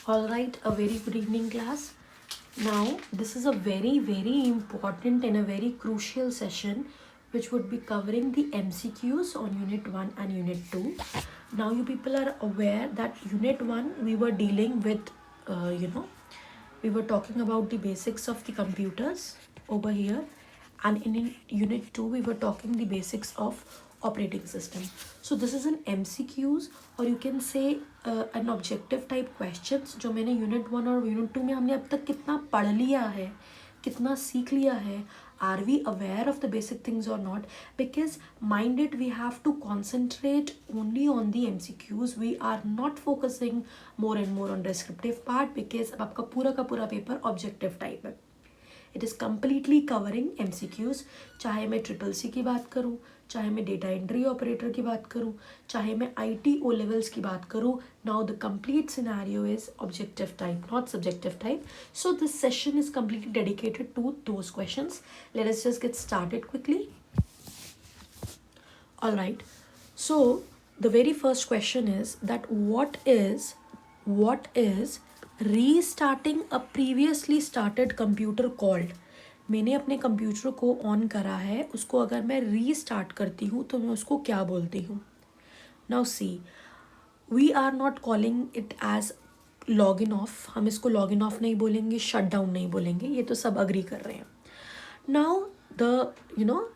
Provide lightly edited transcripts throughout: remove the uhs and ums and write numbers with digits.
All right, a very good evening, class. Now, this is a very important and a very crucial session which would be covering the MCQs on Unit 1 and Unit 2. Now, you people are aware that Unit 1 we were dealing with, we were talking about the basics of the computers over here, and in Unit 2 we were talking the basics of operating system. So this is an MCQs और you can say an objective type questions जो मैंने unit 1 और unit 2 में हमने अब तक कितना पढ़ लिया है, कितना सीख लिया है. Are we aware of the basic things or not? Because minded we have to concentrate only on the MCQs. We are not focusing more and more on descriptive part because अब आपका पूरा का पूरा पेपर ऑब्जेक्टिव टाइप है. It is completely covering MCQs. चाहे मैं CCC की बात करूँ, चाहे मैं डेटा एंट्री ऑपरेटर की बात करूँ, चाहे मैं IT O levels की बात करूँ. Now the complete scenario is objective type, not subjective type. So this session is completely dedicated to those questions. Let us just get started quickly. All right. So the very first question is that what is restarting a previously started computer called? मैंने अपने computer को on करा है, उसको अगर मैं restart करती हूँ तो मैं उसको क्या बोलती हूँ? Now see, we are not calling it as log in off. हम इसको लॉग इन ऑफ नहीं बोलेंगे, शट डाउन नहीं बोलेंगे, ये तो सब अग्री कर रहे हैं. Now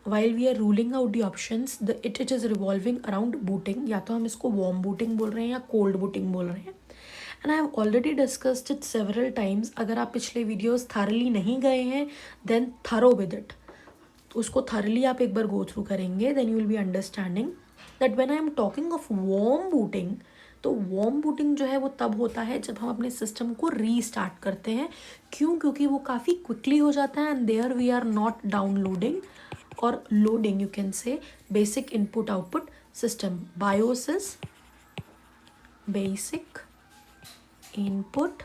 while we are ruling out the options, it is revolving around booting. या तो हम इसको warm booting बोल रहे हैं या cold booting बोल रहे हैं. And I have already discussed it several times. अगर आप पिछले videos thoroughly नहीं गए हैं then thorough with it. तो उसको thoroughly आप एक बार go through करेंगे then you will be understanding that when I am talking of warm booting, तो वॉर्म बूटिंग जो है वो तब होता है जब हम अपने सिस्टम को रीस्टार्ट करते हैं. क्यों? क्योंकि वो काफ़ी क्विकली हो जाता है and there we are not downloading और loading, you can say, basic input output system. BIOS is basic input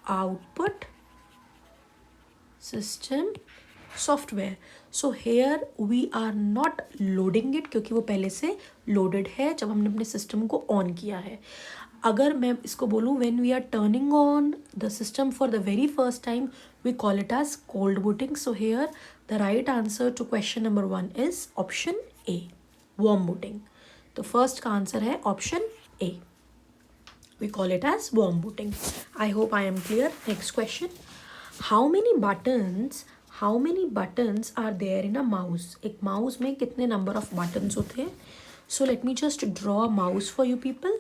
output system software. So here we are not loading it क्योंकि वो पहले से loaded है जब हमने अपने system को on किया है. अगर मैं इसको बोलूँ when we are turning on the system for the very first time, we call it as cold booting. So here the right answer to question number 1 is option A, warm booting. तो first का answer है option A. We call it as warm booting. I hope I am clear. Next question. How many buttons are there in a mouse? एक mouse में कितने number of buttons होते हैं? So let me just draw a mouse for you people.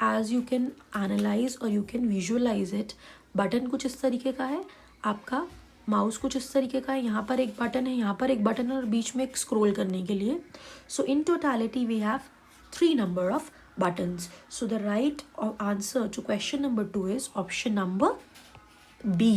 As you can analyze or you can visualize it, button कुछ इस तरीके का है, आपका माउस कुछ इस तरीके का है. यहाँ पर एक बटन है, यहाँ पर एक बटन है और बीच में एक स्क्रॉल करने के लिए. So in totality we have 3 number of buttons. So the right answer to question number 2 is option number B.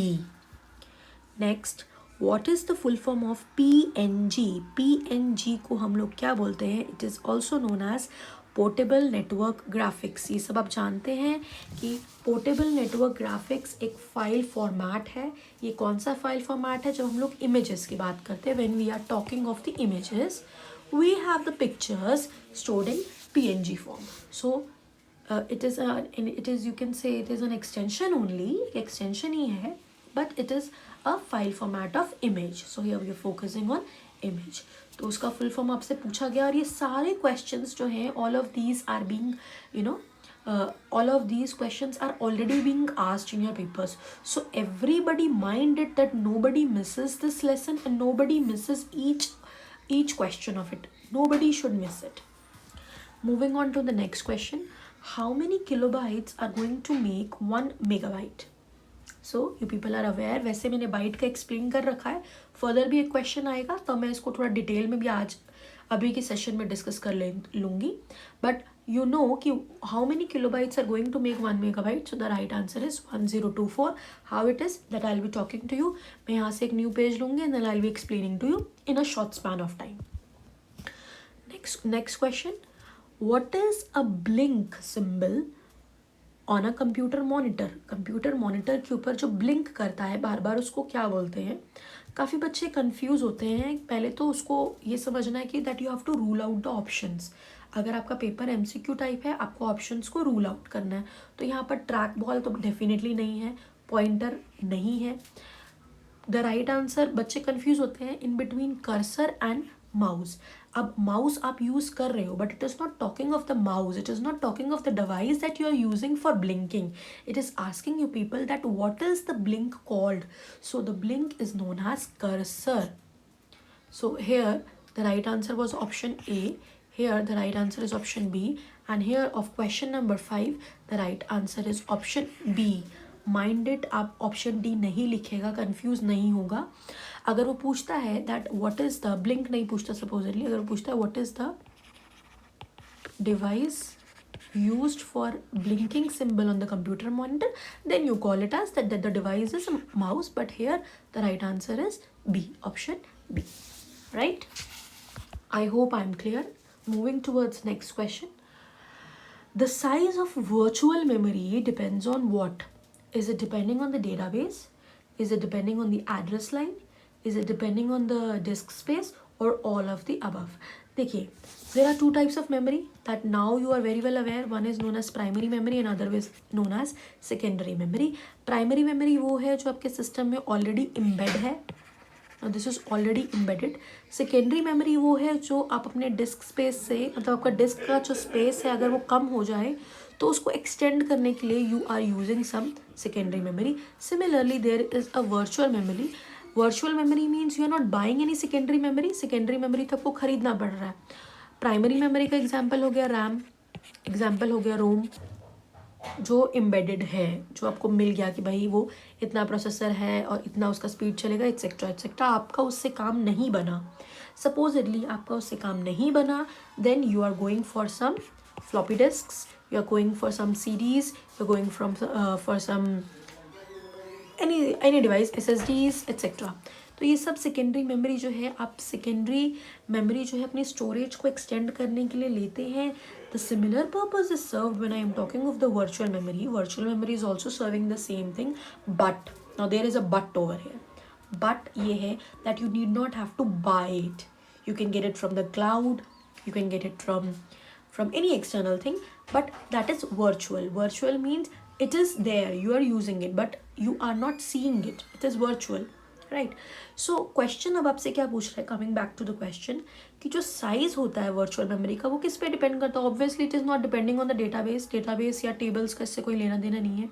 Next, what is the full form of PNG? PNG को हम लोग क्या बोलते हैं? It is also known as portable network graphics. ये सब आप जानते हैं कि पोर्टेबल नेटवर्क ग्राफिक्स एक फाइल फॉर्मेट है. ये कौन सा फाइल फॉर्मेट है? जब हम लोग इमेजेस की बात करते हैं, when we are talking of the images, we have the pictures stored in PNG form. So it is you can say it is an extension only, extension ही है, but it is a file format of image. So here we are focusing on image. तो उसका full form आपसे पूछा गया और ये सारे questions जो हैं, all of these are being all of these questions are already being asked in your papers. So everybody mind it that nobody misses this lesson and nobody misses each question of it. Nobody should miss it. Moving on to the next question. How many kilobytes are going to make 1 megabyte? So you people are aware. वैसे मैंने bite का explain कर रखा है. Further भी एक question आएगा तो मैं इसको थोड़ा डिटेल में भी आज अभी के सेशन में डिस्कस कर लूँगी. बट यू नो कि how many kilobytes are going to make 1 megabyte. So the right answer is 1024. How it is that I will be talking to you. मैं यहाँ से एक न्यू पेज लूँगी and then I will be explaining to you in a short span of time. Next question. What is a blink symbol on a computer monitor? Computer monitor के ऊपर जो blink करता है बार बार, उसको क्या बोलते हैं? काफ़ी बच्चे कंफ्यूज होते हैं. पहले तो उसको ये समझना है कि that you have to rule out the options. अगर आपका पेपर MCQ टाइप है, आपको ऑप्शंस को रूल आउट करना है। तो यहाँ पर ट्रैक बॉल तो डेफिनेटली नहीं है, पॉइंटर नहीं है। द राइट आंसर, बच्चे कंफ्यूज होते हैं in between cursor and mouse. अब माउस आप यूज कर रहे हो, but it is not talking of the mouse, it is not talking of the device that you are using for blinking. It is asking you people that what is the blink called. So the blink is known as cursor. So here the right answer was option A, here the right answer is option B, and here of question number 5 the right answer is option B. Mind it, आप option D नहीं लिखेगा, confuse नहीं होगा. अगर वो पूछता है that what is the, blink नहीं पूछता सपोजली, अगर वो पूछता है what is the device used for blinking symbol on the computer monitor, then you call it as that the device is a mouse. But here the right answer is B, option B, right? I hope I'm clear. Moving towards next question. The size of virtual memory depends on what? Is it depending on the database? Is it depending on the address line? Is it depending on the disk space, or all of the above? देखिए, there are two types of memory that now you are very well aware. One is known as primary memory and other is known as secondary memory. Primary memory वो है जो आपके system में already embed है. Now this is already embedded. Secondary memory वो है जो आप अपने डिस्क स्पेस से, मतलब आपका डिस्क का जो स्पेस है अगर वो कम हो जाए तो उसको एक्सटेंड करने के लिए you are using some secondary memory. Similarly there is a virtual memory. Virtual memory means you are not buying any secondary memory. Secondary memory तो आपको खरीदना पड़ रहा है. प्राइमरी मेमोरी का एग्जाम्पल हो गया रैम, एग्जाम्पल हो गया रोम, जो एम्बेडेड है, जो आपको मिल गया कि भाई वो इतना प्रोसेसर है और इतना उसका स्पीड चलेगा, एक्सेट्रा एक्सेट्रा. आपका उससे काम नहीं बना, सपोजिटली आपका उससे काम नहीं बना, then you are going for some floppy disks, you are going for some CDs, you are going for some any device, SSDs etc. तो ये सब सेकेंडरी मेमोरी जो है, आप सेकेंडरी मेमोरी जो है अपनी स्टोरेज को एक्सटेंड करने के लिए लेते हैं. The similar purpose is served when I am talking of the virtual memory. Virtual memory is also serving the same thing, but now there is a but over here. But ये है that you need not have to buy it. You can get it from the cloud, you can get it from any external thing, but that is virtual. Virtual means it is there, you are using it, but you are not seeing it. It is virtual, right? So question अब आपसे क्या पूछ रहा है, coming back to the question, कि जो size होता है virtual memory का वो किस पे depend करता है? Obviously it is not depending on the database या tables का इससे कोई लेना देना नहीं है.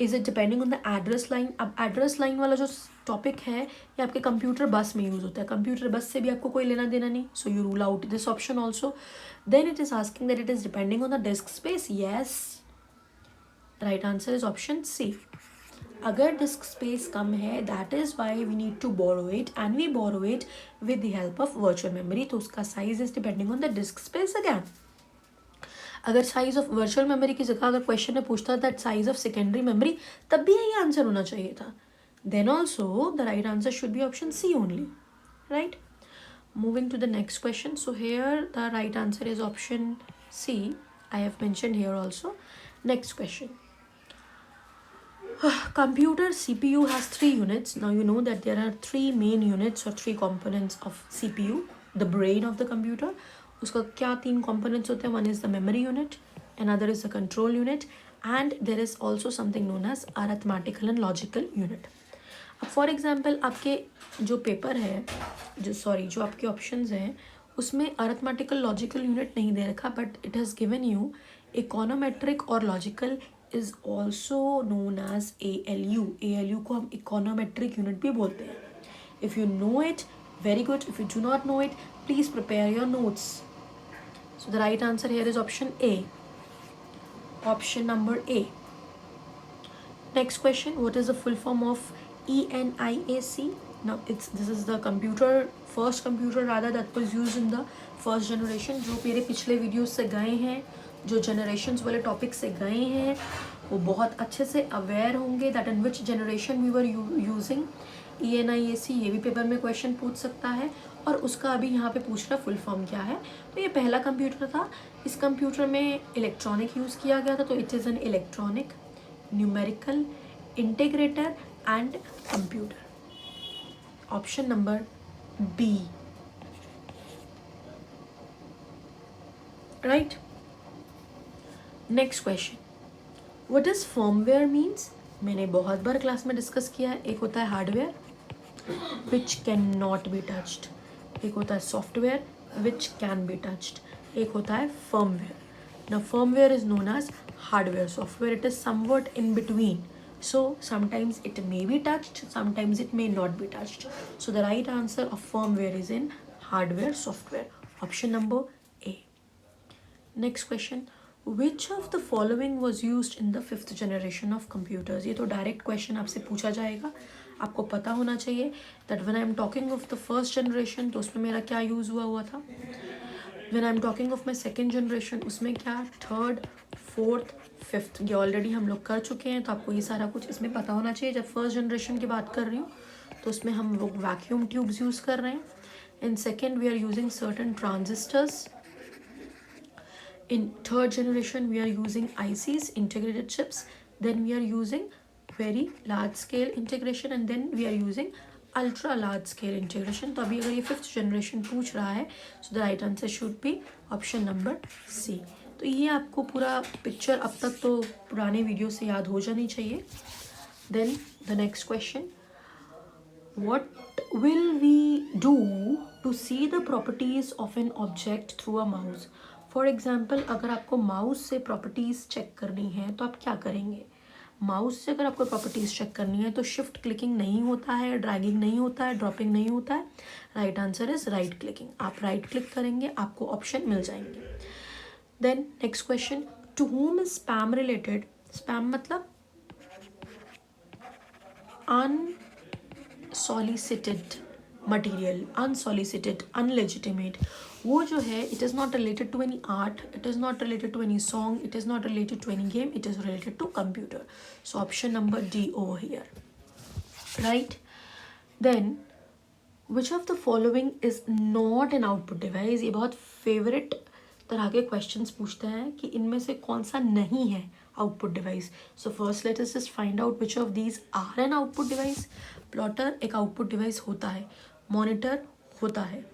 Is it depending on the address line? अब address line वाला जो टॉपिक है ये आपके कंप्यूटर बस में यूज होता है. कंप्यूटर बस से भी आपको कोई लेना देना नहीं, so you rule out this option also. Then it is asking that it is depending on the disk space. Yes, right answer is option C. अगर डिस्क स्पेस कम है, that is why we need to borrow it, and we borrow it with the help of virtual memory. तो उसका size is depending on the disk space again. अगर size of virtual memory की जगह अगर question में पूछता that size of secondary memory, तब भी यही आंसर होना चाहिए था. Then also the right answer should be option C only, right? Moving to the next question. So here the right answer is option C. I have mentioned here also. Next question. Computer CPU has 3 units. Now you know that there are 3 main units or 3 components of CPU, the brain of the computer. उसका क्या 3 components होते हैं? One is the memory unit, another is the control unit, and there is also something known as arithmetical and logical unit. अब for example आपके जो paper है, जो आपके ऑप्शंस हैं, उसमें अरिथमेटिकल लॉजिकल यूनिट नहीं दे रखा, but it has given you econometric और logical is also known as ALU. ALU को हम इकोनोमेट्रिक यूनिट भी बोलते हैं. If you know it, very good. If you do not know it, please prepare your notes. So the right answer here is option A. Option number A. Next question. What is the full form of ENIAC? Now this is the first computer rather that was used in the first generation. जो मेरे पिछले videos से गए हैं, जो generations वाले topic से गए हैं, वो बहुत अच्छे से अवेयर होंगे that in which generation we were using ENIAC. ये भी पेपर में क्वेश्चन पूछ सकता है, और उसका अभी यहाँ पे पूछ रहा फुल फॉर्म क्या है. तो ये पहला कंप्यूटर था. इस कंप्यूटर में इलेक्ट्रॉनिक यूज़ किया गया था, तो it is an electronic numerical integrator and computer. Option number B. Right. Next question, what is firmware means. मैंने बहुत बार क्लास में डिस्कस किया है. एक होता है hardware which can not be touched, एक होता है software which can be touched, एक होता है firmware. Now firmware is known as hardware. Software, it is somewhat in between. So sometimes it may be touched, sometimes it may not be touched. So the right answer of firmware is in hardware, software. Option number A. Next question. Which of the following was used in the 5th generation of computers? ये तो direct question आपसे पूछा जाएगा. आपको पता होना चाहिए that when I am talking of the first generation तो उसमें मेरा क्या यूज़ हुआ था. When I'm talking of my second generation उसमें क्या, थर्ड, फोर्थ, फिफ्थ, ये ऑलरेडी हम लोग कर चुके हैं. तो आपको ये सारा कुछ इसमें पता होना चाहिए. जब फर्स्ट जनरेशन की बात कर रही हूँ तो उसमें हम लोग वैक्यूम ट्यूब्स यूज़ कर रहे हैं. In second we are using certain transistors. In third generation we are using ICs, integrated chips. Then we are using very large scale integration and then we are using ultra large scale integration. तो अभी अगर ये 5th generation पूछ रहा है so the right answer should be option number C. तो ये आपको पूरा पिक्चर अब तक तो पुराने वीडियो से याद हो जानी चाहिए. Then the next question, what will we do to see the properties of an object through a mouse. For example, अगर आपको माउस से प्रॉपर्टीज चेक करनी है तो आप क्या करेंगे. माउस से अगर आपको प्रॉपर्टीज़ चेक करनी है तो शिफ्ट क्लिकिंग नहीं होता है, ड्रैगिंग नहीं होता है, ड्रॉपिंग नहीं होता है. Right answer is right clicking. आप राइट क्लिक करेंगे आपको ऑप्शन मिल जाएंगे. Then next question, to whom is spam related. Spam मतलब अनसॉलिसिटेड मटीरियल, अनसॉलिसिटेड, अनलेजिटिमेट. वो जो है it is not related to any art, it is not related to any song, it is not related to any game, it is related to computer. So option number D over here. Right. Then which of the following is not an output device. ये बहुत favourite तरह के questions पूछते हैं कि इनमें से कौन सा नहीं है output device. So first let us just find out which of these are an output device. Plotter एक आउटपुट डिवाइस होता है, मॉनिटर होता है,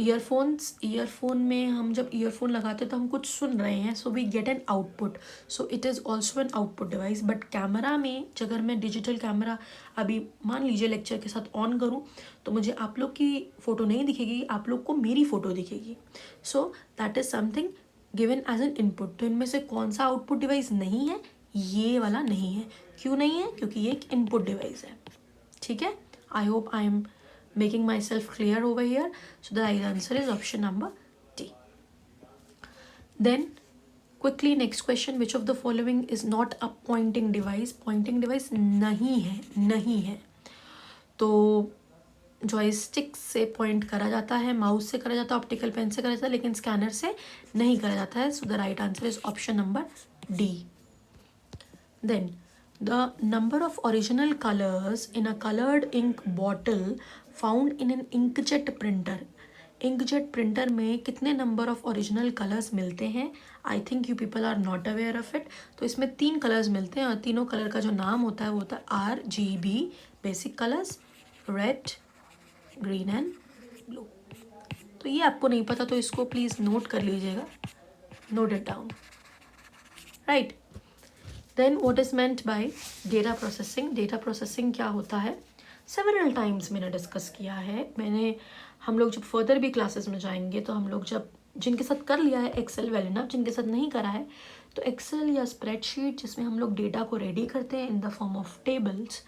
ईयरफोन्स, ईयरफोन में हम जब ईयरफोन लगाते हैं तो हम कुछ सुन रहे हैं so we get an output, so it is also an output device. But camera में अगर मैं डिजिटल कैमरा अभी मान लीजिए लेक्चर के साथ ऑन करूँ तो मुझे आप लोग की फ़ोटो नहीं दिखेगी, आप लोग को मेरी फ़ोटो दिखेगी. So that is something given as an input. तो इनमें से कौन सा आउटपुट डिवाइस नहीं है, ये वाला नहीं है. क्यों नहीं है, क्योंकि ये एक इनपुट डिवाइस है. ठीक है. I hope I am making myself clear over here. So the right answer is option number D. Then quickly next question, which of the following is not a pointing device. pointing device नहीं है, नहीं है. तो joystick से point करा जाता है, mouse से करा जाता है, ऑप्टिकल पेन से करा जाता है, लेकिन स्कैनर से नहीं करा जाता है. So the right answer is option number D. Then the number of original colors in a colored ink bottle found in an inkjet printer. inkjet printer में कितने नंबर ऑफ ओरिजिनल कलर्स मिलते हैं. I think you people are not aware of it. तो इसमें 3 colours मिलते हैं और तीनों कलर का जो नाम होता है वो होता है RGB basic colours, red, green and blue. तो ये आपको नहीं पता तो इसको प्लीज़ नोट कर लीजिएगा, note it down. Right. Then what is meant by data processing. Data processing क्या होता है, सेवरल टाइम्स मैंने डिस्कस किया है. हम लोग जब फर्दर भी क्लासेस में जाएंगे तो हम लोग जब जिनके साथ कर लिया है एक्सेल वेल इनफ, जिनके साथ नहीं करा है तो एक्सेल या स्प्रेडशीट जिसमें हम लोग डेटा को रेडी करते हैं in the form of tables,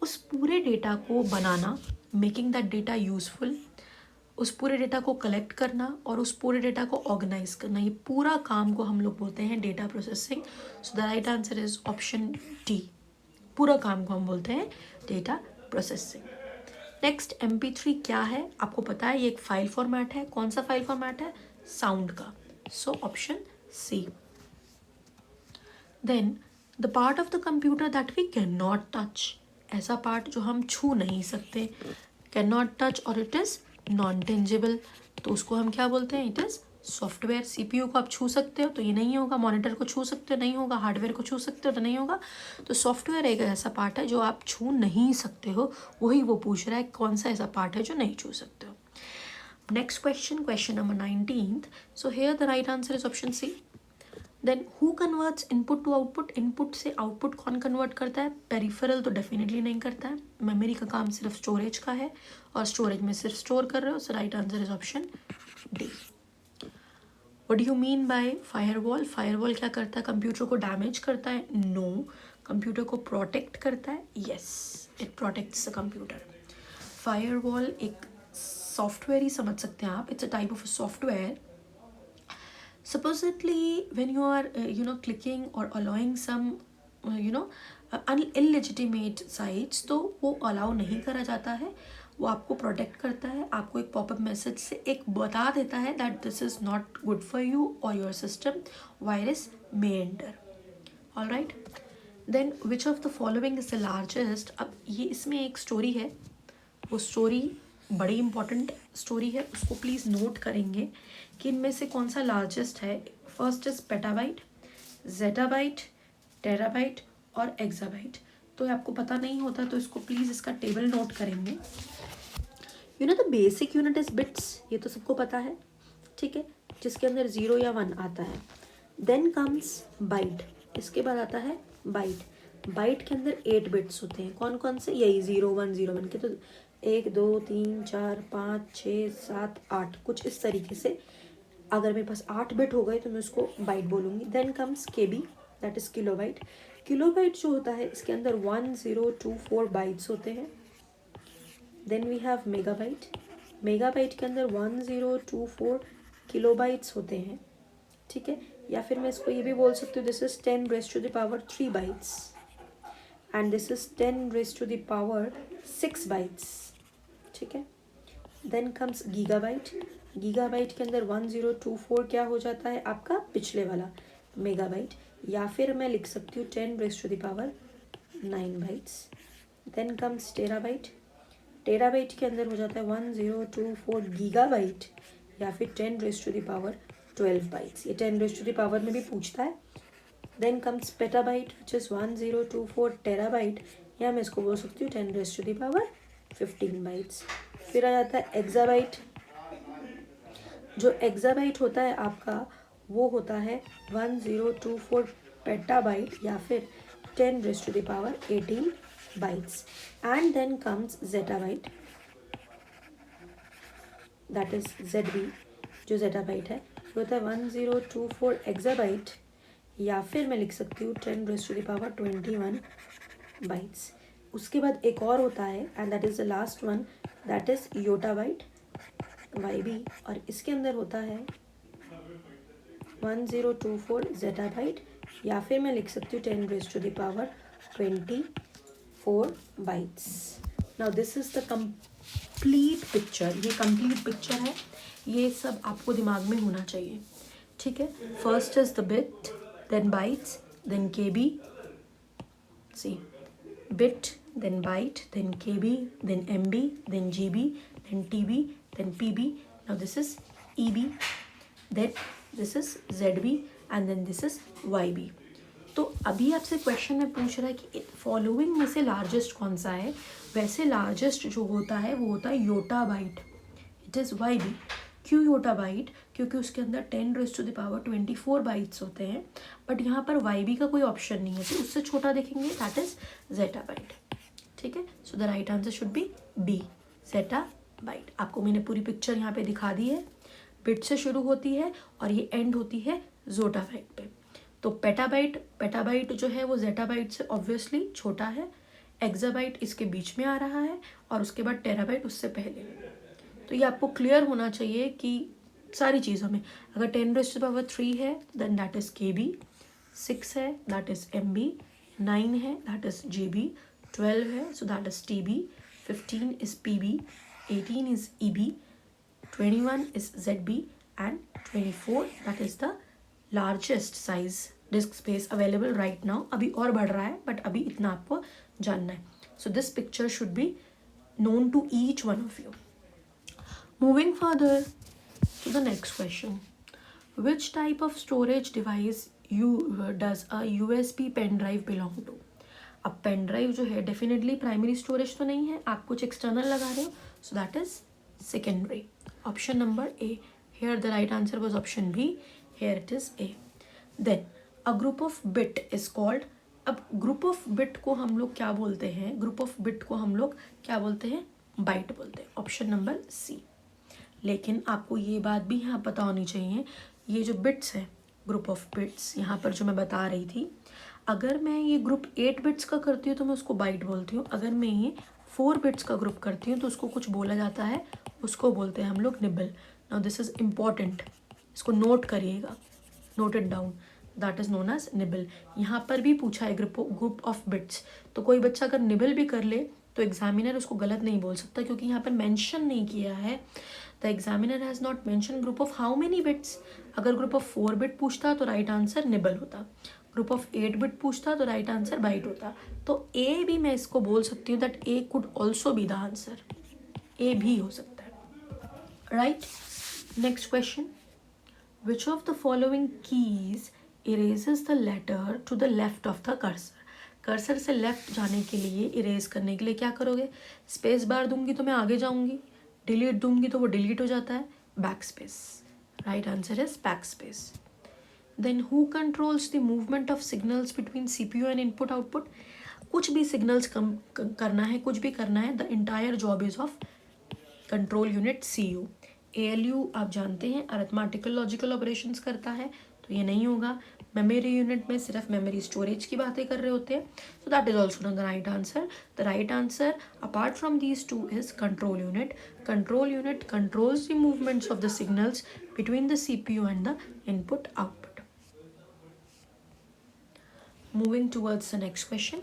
उस पूरे डेटा को बनाना, मेकिंग दैट डेटा यूजफुल, उस पूरे डेटा को कलेक्ट करना और उस पूरे डेटा को ऑर्गेनाइज करना, ये पूरा काम को हम लोग बोलते हैं data processing. So the right answer is option D. पूरा काम को हम बोलते हैं डेटा प्रोसेसिंग. नेक्स्ट MP3 क्या है, आपको पता है ये एक फाइल फॉर्मेट है. कौन सा फाइल फॉर्मेट है, साउंड का. So option C. Then the part of the computer that we can not touch. ऐसा पार्ट जो हम छू नहीं सकते, कैन नॉट टच और इट इज़ नॉन टेंजिबल, तो उसको हम क्या बोलते हैं, इट इज़ सॉफ्टवेयर. CPU को आप छू सकते हो तो ये नहीं होगा, मॉनिटर को छू सकते हो नहीं होगा, हार्डवेयर को छू सकते हो तो नहीं होगा. तो सॉफ्टवेयर एक ऐसा पार्ट है जो आप छू नहीं सकते हो, वही वो पूछ रहा है कौन सा ऐसा पार्ट है जो नहीं छू सकते हो. Next question, question number 19th. So here the right answer is option C. Then who converts input to output? Input से output कौन convert करता है? Peripheral तो definitely नहीं करता है. Memory का काम सिर्फ storage का है और storage में सिर्फ store कर रहे हो. So right answer is option D. What do you mean by firewall? Firewall क्या करता है? कंप्यूटर को डैमेज करता है? No. कंप्यूटर को प्रोटेक्ट करता है? Yes. It protects the computer. Firewall एक सॉफ्टवेयर ही समझ सकते हैं आप. It's a type of a software. Supposedly when you are clicking or allowing some illegitimate sites, तो वो अलाउ नहीं करा जाता है. वो आपको प्रोटेक्ट करता है. आपको एक पॉपअप मैसेज से एक बता देता है that this is not good for you और your system, virus may enter. Alright, then which of the following is the largest. अब ये इसमें एक स्टोरी है, वो स्टोरी बड़ी इंपॉर्टेंट स्टोरी है, उसको प्लीज़ नोट करेंगे कि इनमें से कौन सा लार्जेस्ट है. First is petabyte, zettabyte, terabyte और एक्साबाइट. तो आपको पता नहीं होता तो इसको प्लीज़ इसका टेबल नोट करेंगे. The basic unit is bits, ये तो सबको पता है, ठीक है, जिसके अंदर 0 या 1 आता है. देन कम्स बाइट, इसके बाद आता है बाइट. बाइट के अंदर 8 बिट्स होते हैं. कौन कौन से? यही 0 1 0 1 के. तो 1 2 3 4 5 6 7 8 कुछ इस तरीके से. अगर मेरे पास 8 बिट हो गए तो मैं उसको बाइट बोलूँगी. Then comes KB, that is kilobyte. Kilobyte जो होता है इसके अंदर 1 0 2 4 बाइट्स होते हैं. Then we have megabyte. Megabyte के अंदर 1 0 2 4 किलोबाइट्स होते हैं, ठीक है. या फिर मैं इसको ये भी बोल सकती हूँ, this is 10 raise to the power 3 bytes and this is 10 raise to the power 6 bytes, ठीक है. Then comes gigabyte. गीगाबाइट के अंदर 1 0 2 4 क्या हो जाता है आपका पिछले वाला मेगाबाइट. या फिर मैं लिख सकती हूँ 10 raise to the power 9 bytes. Then comes terabyte. Terabyte के अंदर हो जाता है 1 0 2 4 गीगाबाइट या फिर 10 raise to the power 12 bytes. ये 10 रेज़ टू द पावर में भी पूछता है. Then comes petabyte which is 1 0 2 4 terabyte, या मैं इसको बोल सकती हूँ 10 raise to the power 15 bytes. फिर आ जाता है एक्साबाइट. जो एक्साबाइट होता है आपका वो होता है 1 0 2 4 पेटाबाइट या फिर 10 raise to the power 18 bytes. And then comes zettabyte, that is ZB. जो जेटाबाइट है वो होता है 1 0 2 4 एक्साबाइट या फिर मैं लिख सकती हूँ 10 raise to the power 21 bytes. उसके बाद एक और होता है and that is the last one, that is yottabyte YB. और इसके अंदर होता है 1 0 2 4 जेटाबाइट या फिर मैं लिख सकती हूँ 10 raise to the power 24 bytes. Now this is the complete picture. ये कंप्लीट पिक्चर है, ये सब आपको दिमाग में होना चाहिए, ठीक है. First is the bit, then bytes, then KB. See bit, then byte, then KB, then MB, then GB, then TB, then PB. Now this is EB, then this is ZB and then this is YB. तो अभी आपसे question में पूछ रहा है कि following में से लार्जेस्ट कौन सा है. वैसे लार्जेस्ट जो होता है वो होता है योटाबाइट. It is YB. क्यों योटाबाइट? क्योंकि उसके अंदर 10 raise to the power 24 bytes होते हैं. बट यहाँ पर YB का कोई ऑप्शन नहीं है, तो उससे छोटा देखेंगे, दैट इज जेटाबाइट, ठीक है. So the right answer should B B, zettabyte. आपको मैंने पूरी पिक्चर यहाँ पे दिखा दी है. बिट से शुरू होती है और ये एंड होती है जोटाबाइट पे. तो पेटाबाइट जो है वो जेटाबाइट से ऑब्वियसली छोटा है. एक्साबाइट इसके बीच में आ रहा है और उसके बाद टेराबाइट उससे पहले. तो ये आपको क्लियर होना चाहिए कि सारी चीज़ों में अगर 10 रेज़ टू द पावर 3 है देन दैट इज़ KB, 6 है दैट इज़ MB, 9 है दैट इज़ GB, 12 है सो that is TB, 15 is PB, 18 is EB, 21 is ZB and 24 that is the largest size disc space available right now. अभी और बढ़ रहा है but अभी इतना आपको जानना है. So this picture should be known to each one of you. Moving further to the next question, which type of storage device does a USB pen drive belong to? अब पेन ड्राइव जो है definitely primary storage तो नहीं है, आप कुछ external लगा रहे हो, so that is secondary. Option number A. Here the right answer was option B. Here it is A. Then a group of bit is called. अब ग्रुप ऑफ बिट को हम लोग क्या बोलते हैं? ग्रुप ऑफ बिट को हम लोग क्या बोलते हैं? बाइट बोलते हैं. Option number C. लेकिन आपको ये बात भी यहाँ पता होनी चाहिए, ये जो बिट्स है, ग्रुप ऑफ बिट्स यहाँ पर जो मैं बता रही थी, अगर मैं ये ग्रुप 8 बिट्स का करती हूँ तो मैं उसको बाइट बोलती हूँ. अगर मैं ये 4 बिट्स का ग्रुप करती हूँ तो उसको कुछ बोला जाता है, उसको बोलते हैं हम लोग nibble. Now this is important, इसको नोट करिएगा, note it down. That is known as nibble. यहाँ पर भी पूछा है ग्रुप ऑफ बिट्स, तो कोई बच्चा अगर निबल भी कर ले तो एग्जामिनर उसको गलत नहीं बोल सकता, क्योंकि यहाँ पर मेंशन नहीं किया है. The examiner has not mention group of how many bits. अगर ग्रुप ऑफ 4 बिट पूछता तो राइट आंसर निबल होता. ग्रुप ऑफ 8 बिट पूछता तो राइट आंसर बाइट होता. तो ए भी मैं इसको बोल सकती हूँ that A could also be the answer. A भी हो सकता है. Right. Next question. Which of the following keys erases the letter to the left of the cursor. Cursor से लेफ्ट जाने के लिए, इरेज करने के लिए क्या करोगे? स्पेस बार दूंगी तो मैं आगे जाऊंगी, डिलीट दूंगी तो वो डिलीट हो जाता है. Back space. Right answer is back space. Then who controls the movement of signals between CPU and input output. कुछ भी सिग्नल्स कम करना है, कुछ भी करना है, the entire job is of control unit CU. ALU आप जानते हैं अरिथमेटिकल लॉजिकल ऑपरेशंस करता है, तो ये नहीं होगा. मेमोरी यूनिट में सिर्फ मेमोरी स्टोरेज की बातें कर रहे होते हैं, so that is also not the right answer. The right answer apart from these two is control unit. Control unit controls the movements of the signals between the CPU and the input output. Moving towards the next question.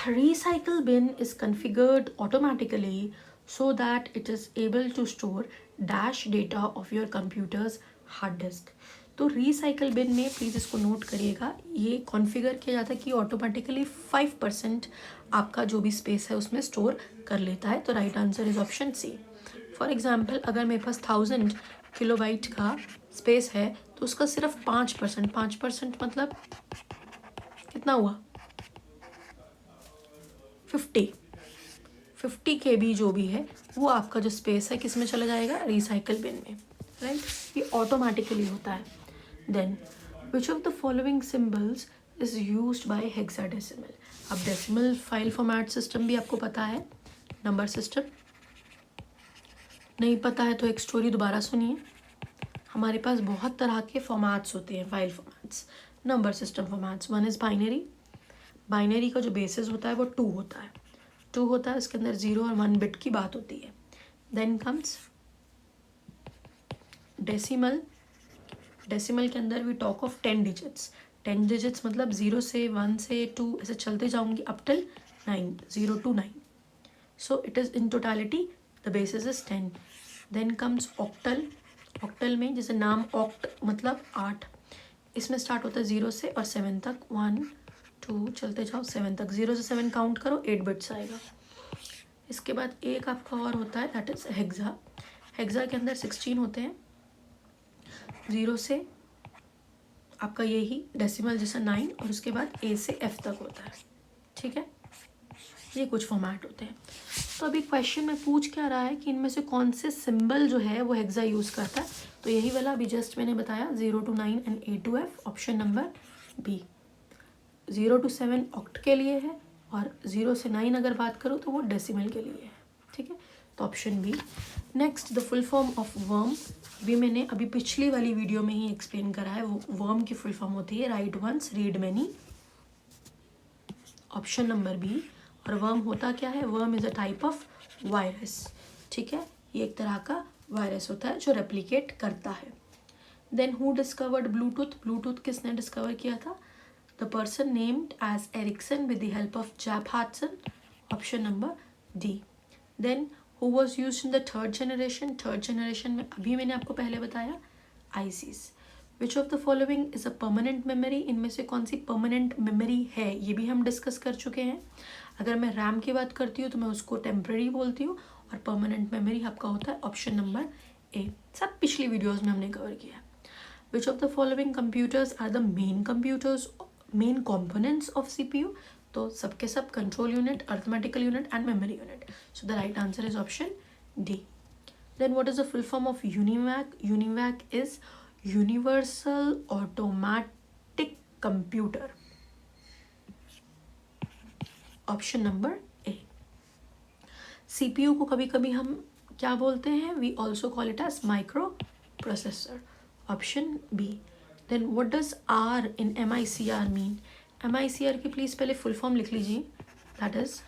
Recycle bin is configured automatically so that it is able to store dash data of your computer's hard disk. तो recycle bin में please इसको note करिएगा, ये configure किया जाता है कि automatically 5% आपका जो भी स्पेस है उसमें स्टोर कर लेता है. तो right answer is option C. For example अगर मेरे पास 1000 किलोबाइट का स्पेस है तो उसका सिर्फ 5% मतलब कितना हुआ? 50 KB जो भी है वो आपका जो स्पेस है किस में चला जाएगा? रिसाइकल बिन में. राइट. ये ऑटोमेटिकली होता है. Then which of the following symbols is used by hexadecimal. अब डेसिमल फाइल फॉर्मेट सिस्टम भी आपको पता है, नंबर सिस्टम. नहीं पता है तो एक स्टोरी दोबारा सुनिए. हमारे पास बहुत तरह के फॉर्मेट्स होते हैं, file formats, number system formats. One is binary. Binary का जो बेसिस होता है वो 2 होता है. 2 होता है, इसके अंदर 0 और 1 बिट की बात होती है. Then comes decimal. डेसिमल के अंदर we talk of 10 digits. 10 digits मतलब 0 से 1 से 2 ऐसे चलते जाऊंगी up till 9, 0 to 9. So it is in totality the basis is 10. Then comes octal. Octal में जैसे नाम ऑक्ट मतलब 8, इसमें स्टार्ट होता है 0 से और 7 तक. 1 2 चलते जाओ 7 तक. 0 से 7 काउंट करो, 8 बिट्स आएगा. इसके बाद एक आपका और होता है दैट इज हेक्सा. हेक्सा के अंदर 16 होते हैं. 0 से आपका यही डेसिमल जैसा 9 और उसके बाद A से F तक होता है. ठीक है, ये कुछ फॉर्मेट होते हैं. तो अभी क्वेश्चन में पूछ क्या रहा है कि इनमें से कौन से सिंबल जो है वो हेक्सा यूज़ करता है. तो यही वाला अभी जस्ट मैंने बताया, 0 to 9 and A to F. Option number B. 0 to 7 oct के लिए है और 0 से 9 अगर बात करूँ तो वो डेसिमल के लिए है. ठीक है, तो option B. Next the full form of worm भी मैंने अभी पिछली वाली वीडियो में ही एक्सप्लेन करा है. वो वर्म की फुल फॉर्म होती है right once read many. Option number B. और वर्म होता क्या है? Worm is a type of virus. ठीक है, ये एक तरह का वायरस होता है जो रेप्लिकेट करता है. Then who discovered Bluetooth. Bluetooth किसने डिस्कवर किया था? The person named as Ericsson with the help of Jaap Haartsen. Option number D. Then who was use in the third generation. Third generation में अभी मैंने आपको पहले बताया ICs. Which of the following is a permanent memory. इनमें से कौन सी permanent memory है ये भी हम डिस्कस कर चुके हैं. अगर मैं रैम की बात करती हूँ तो मैं उसको टेम्पररी बोलती हूँ और परमानेंट मेमोरी आपका होता है ऑप्शन नंबर ए. सब पिछली वीडियोस में हमने कवर किया है. Which of the following computers are the main computers, main components of CPU. तो सबके सब control unit, arithmetical unit and memory unit. So the right answer is option D. Then what is the full form of UNIVAC? UNIVAC is Universal Automatic Computer. Option number A. CPU को कभी कभी हम क्या बोलते हैं? We also call it as microprocessor. Option B. Then what does R in MICR mean? MICR की please पहले full form लिख लीजिए. That is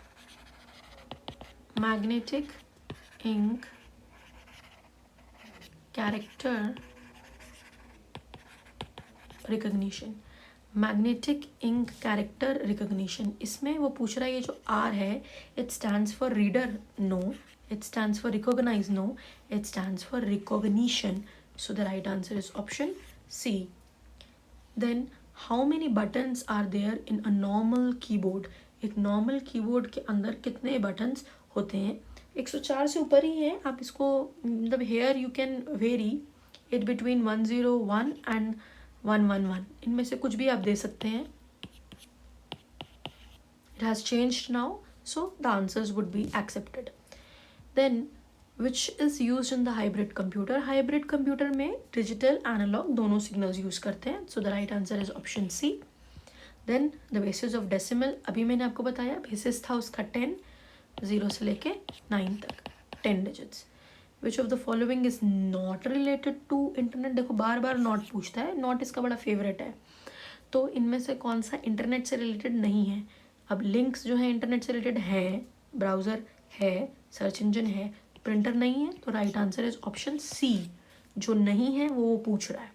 magnetic ink character recognition. Magnetic ink character recognition. इसमें वो पूछ रहा है ये जो आर है, it stands for reader? No. It stands for recognize? No. It stands for recognition. So the right answer is option C. Then how many buttons are there in a normal keyboard? एक normal keyboard के अंदर कितने buttons होते हैं? 104 से ऊपर ही है. आप इसको मतलब here you can vary it between 101 and 111. इनमें से कुछ भी आप दे सकते हैं. It has changed now, so the answers would be accepted. Then which is used in the hybrid computer? Hybrid computer में digital analog दोनों signals use करते हैं. So the right answer is option C. Then the basis of decimal, अभी मैंने आपको बताया basis था उसका 10, 0 से लेके 9 तक 10 digits. Which of the following is not related to internet? देखो बार बार नॉट पूछता है. नॉट इसका बड़ा फेवरेट है. तो इनमें से कौन सा इंटरनेट से रिलेटेड नहीं है? अब लिंक्स जो है इंटरनेट से रिलेटेड है, ब्राउज़र है, सर्च इंजन है, प्रिंटर नहीं है. तो right answer is option C. जो नहीं है वो पूछ रहा है.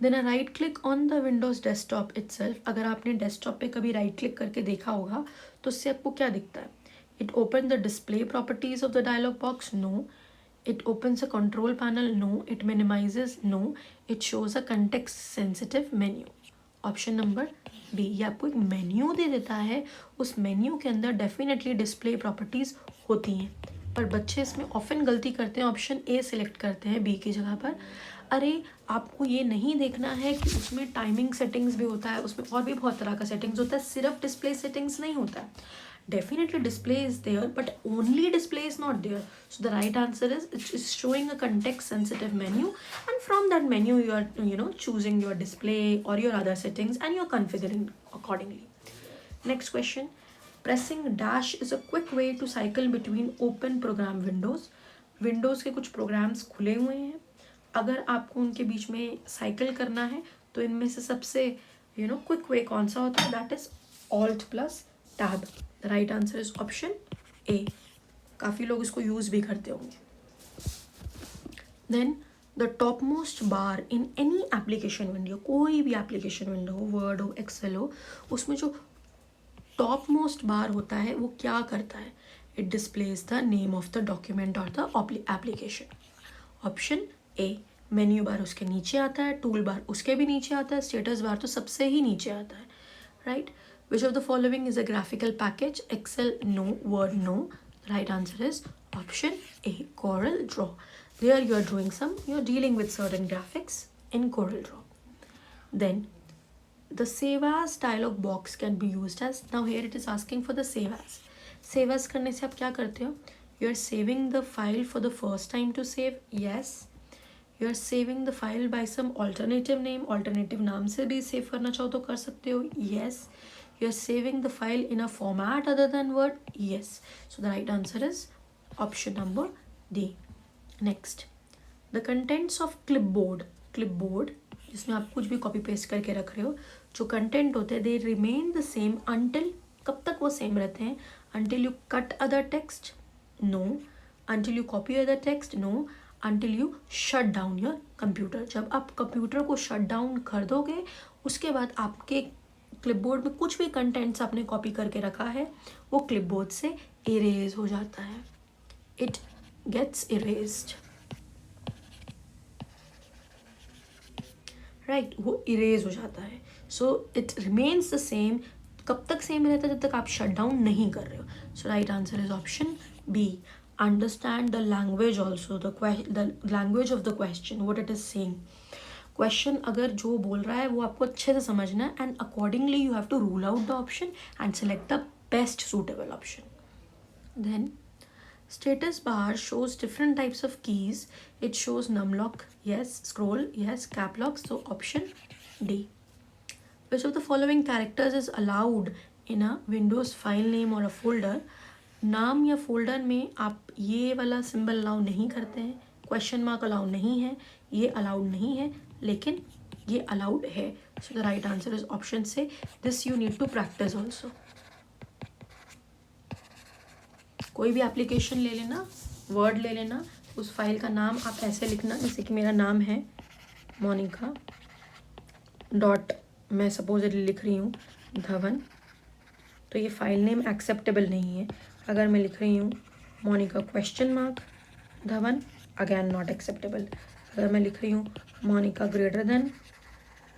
Then a right click on the Windows desktop itself. अगर आपने डेस्कटॉप पे कभी राइट क्लिक करके देखा होगा तो उससे आपको क्या दिखता है? It opens the display properties of the dialog box? No. It opens a control panel? No. It minimizes? No. It shows a context sensitive menu. Option number B. ये आपको एक मेन्यू दे देता है. उस मेन्यू के अंदर डेफिनेटली डिस्प्ले प्रॉपर्टीज होती हैं. पर बच्चे इसमें ऑफन गलती करते हैं. ऑप्शन ए सिलेक्ट करते हैं बी की जगह पर. अरे आपको ये नहीं देखना है कि उसमें टाइमिंग सेटिंग्स भी होता है, उसमें और भी बहुत तरह का सेटिंग्स होता है. सिर्फ डिस्प्ले सेटिंग्स नहीं होता है. Definitely display is there, but only display is not there. So the right answer is it is showing a context sensitive menu, and from that menu you are choosing your display or your other settings and you're configuring accordingly. Next question. Pressing dash is a quick way to cycle between open program windows. Windows के कुछ programs खुले हुए हैं. अगर आपको उनके बीच में cycle करना है तो इनमें से सबसे quick way कौन सा होता है? That is Alt plus Tab. The right answer is option A. काफ़ी लोग इसको यूज़ भी करते होंगे. Then the topmost bar in any application window, कोई भी application window हो, Word हो, Excel हो, उसमें जो topmost bar होता है वो क्या करता है? It displays the name of the document or the application. Option A. Menu bar उसके नीचे आता है, टूल बार उसके भी नीचे आता है, स्टेटस बार तो सबसे ही नीचे आता है. Right. Which of the following is a graphical package? Excel? No. Word? No. The right answer is option A. Corel Draw. There you're dealing with certain graphics in Corel Draw. Then the save as dialog box can be used as, now here it is asking for the save as. Save as करने से आप क्या करते हो? You're saving the file for the first time to save? Yes. You're saving the file by some alternative name? Alternative नाम से भी save करना चाहो तो कर सकते हो? Yes. You're saving the file in a format other than Word? Yes. So the right answer is option number D. Next. The contents of clipboard. Clipboard जिसमें आप कुछ भी कॉपी पेस्ट करके रख रहे हो, जो कंटेंट होते हैं they remain the same until, कब तक वो सेम रहते हैं? Until you cut other text? No. Until you copy other text? No. Until you shut down your computer. जब आप कंप्यूटर को शट डाउन कर दोगे उसके बाद आपके क्लिपबोर्ड में कुछ भी कंटेंट्स आपने कॉपी करके रखा है वो क्लिपबोर्ड से इरेज हो जाता है. It gets erased. राइट. वो इरेज हो जाता है. So it remains the same. कब तक सेम रहता है? जब तक आप शट डाउन नहीं कर रहे हो. So right answer is option B. Understand the language also, the language of the question, what it is saying. Question अगर जो बोल रहा है वो आपको अच्छे से समझना है and accordingly you have to rule out the option and select the best suitable option. Then Status bar shows different types of keys. It shows numlock, yes. Scroll, yes. Cap lock, so option D. Which of the following characters is allowed in a Windows file name or a folder? नाम या folder में आप ये वाला symbol allow नहीं करते हैं, question mark allow नहीं है, ये अलाउड नहीं है, लेकिन ये अलाउड है. So the right answer is option C. This you need to practice also. कोई भी एप्लीकेशन ले लेना, वर्ड ले लेना, उस फाइल का नाम आप ऐसे लिखना, जैसे कि मेरा नाम है मोनिका डॉट, मैं सपोजली लिख रही हूँ धवन, तो ये फाइल नेम एक्सेप्टेबल नहीं है. अगर मैं लिख रही हूँ Monika question mark Dhawan, again not acceptable. अगर मैं लिख रही हूँ Monika greater than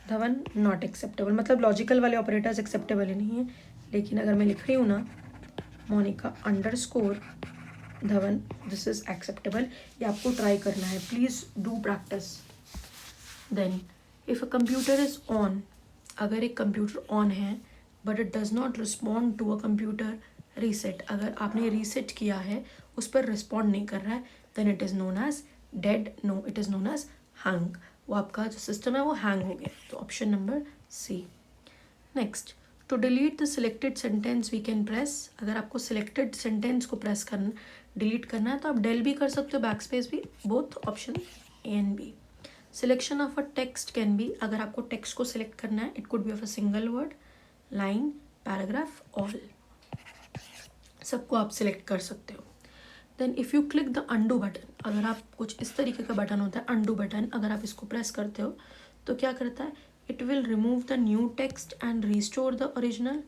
Dhawan, not acceptable. मतलब लॉजिकल वाले ऑपरेटर्स एक्सेप्टेबल ही नहीं है. लेकिन अगर मैं लिख रही हूँ ना Monika underscore Dhawan, this is acceptable. ये आपको ट्राई करना है. Please do practice. Then if a computer is on, अगर एक कंप्यूटर ऑन है but it does not respond to a computer reset, अगर आपने रीसेट किया है उस पर रिस्पॉन्ड नहीं कर रहा है, then it is known as dead. No, it is known as hang. वो आपका जो सिस्टम है वो हैंग हो गया. तो option number C. Next, to delete the selected sentence we can press. अगर आपको सिलेक्टेड सेंटेंस को प्रेस करना, डिलीट करना है तो आप डेल भी कर सकते हो, बैक स्पेस भी, both option A and B. Selection of a text can be, अगर आपको टेक्स्ट को सिलेक्ट करना है, it could be of a single word, line, paragraph, all, सबको आप सिलेक्ट कर सकते हो. Then if you click the undo button, अगर आप कुछ इस तरीके का बटन होता है अंडू बटन, अगर आप इसको प्रेस करते हो तो क्या करता है, it will remove the new text and restore the original.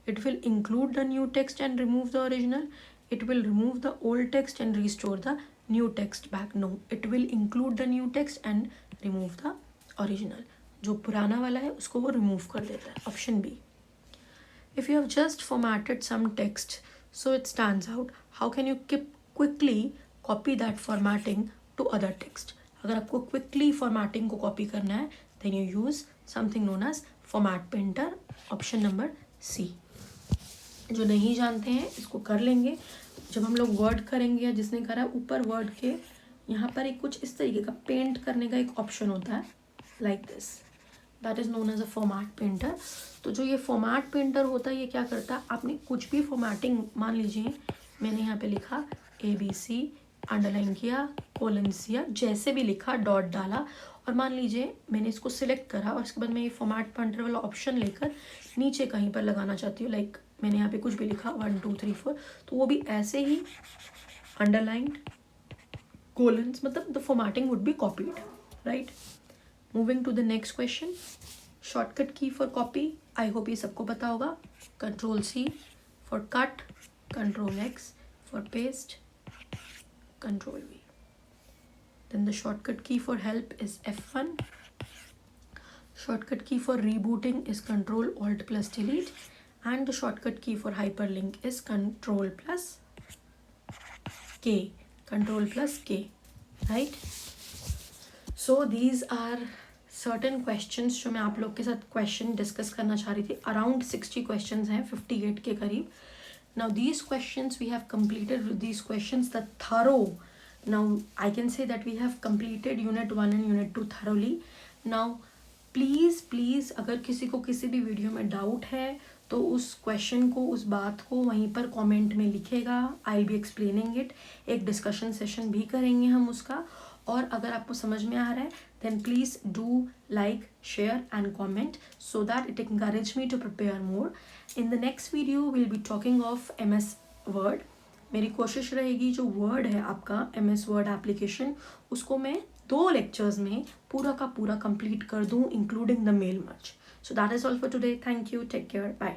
It will include the new text and remove the original. It will remove the old text and restore the new text back. No, it will include the new text and remove the original. जो पुराना वाला है उसको वो remove कर देता है. Option B. If you have just formatted some text so it stands out, how can you quickly copy that formatting to other text? अगर आपको quickly formatting को copy करना है, then you use something known as format painter. Option number C. जो नहीं जानते हैं इसको कर लेंगे. जब हम लोग वर्ड करेंगे या जिसने करा, ऊपर वर्ड के यहाँ पर एक कुछ इस तरीके का पेंट करने का एक ऑप्शन होता है, like this. That is known as a format painter. तो जो ये फॉर्मेट पेंटर होता है ये क्या करता है, आपने कुछ भी फॉर्मेटिंग, मान लीजिए मैंने यहाँ पे लिखा ABC, अंडरलाइन किया, कोलन किया, जैसे भी लिखा, डॉट डाला, और मान लीजिए मैंने इसको सिलेक्ट करा और उसके बाद मैं ये फॉर्मेट पेंटर वाला ऑप्शन लेकर नीचे कहीं पर लगाना चाहती हूँ, लाइक मैंने यहाँ पे कुछ भी लिखा 1 2 3 4, तो वो भी ऐसे ही अंडरलाइंड, कोलन्स, मतलब the formatting would be copied, right. Moving to the next question. Shortcut key for copy. I hope ये सबको पता होगा. Control C for cut, Control X for paste, Control V. Then the shortcut key for help is F1. Shortcut key for rebooting is Control Alt plus Delete, and the shortcut key for hyperlink is Control plus K. Control plus K. Right? So these are certain questions जो मैं आप लोग के साथ question discuss करना चाह रही थी. अराउंड 60 क्वेश्चंस हैं, 58 के करीब. Now these questions we have completed with these questions the thorough. Now I can say that we have completed unit 1 and unit 2 thoroughly. Now please अगर किसी को किसी भी वीडियो में डाउट है तो उस क्वेश्चन को, उस बात को वहीं पर कमेंट में लिखेगा. आई विल बी एक्सप्लेनिंग इट. एक डिस्कशन सेशन भी करेंगे हम उसका. और अगर आपको समझ में आ रहा है then please do like, share and comment so that it encourages me to prepare more. In the next video we'll be talking of MS Word. मेरी कोशिश रहेगी जो वर्ड है आपका MS Word एप्लीकेशन, उसको मैं 2 लेक्चर्स में पूरा का पूरा कंप्लीट कर दूँ, including the mail merge. So that is all for today. Thank you. Take care. Bye.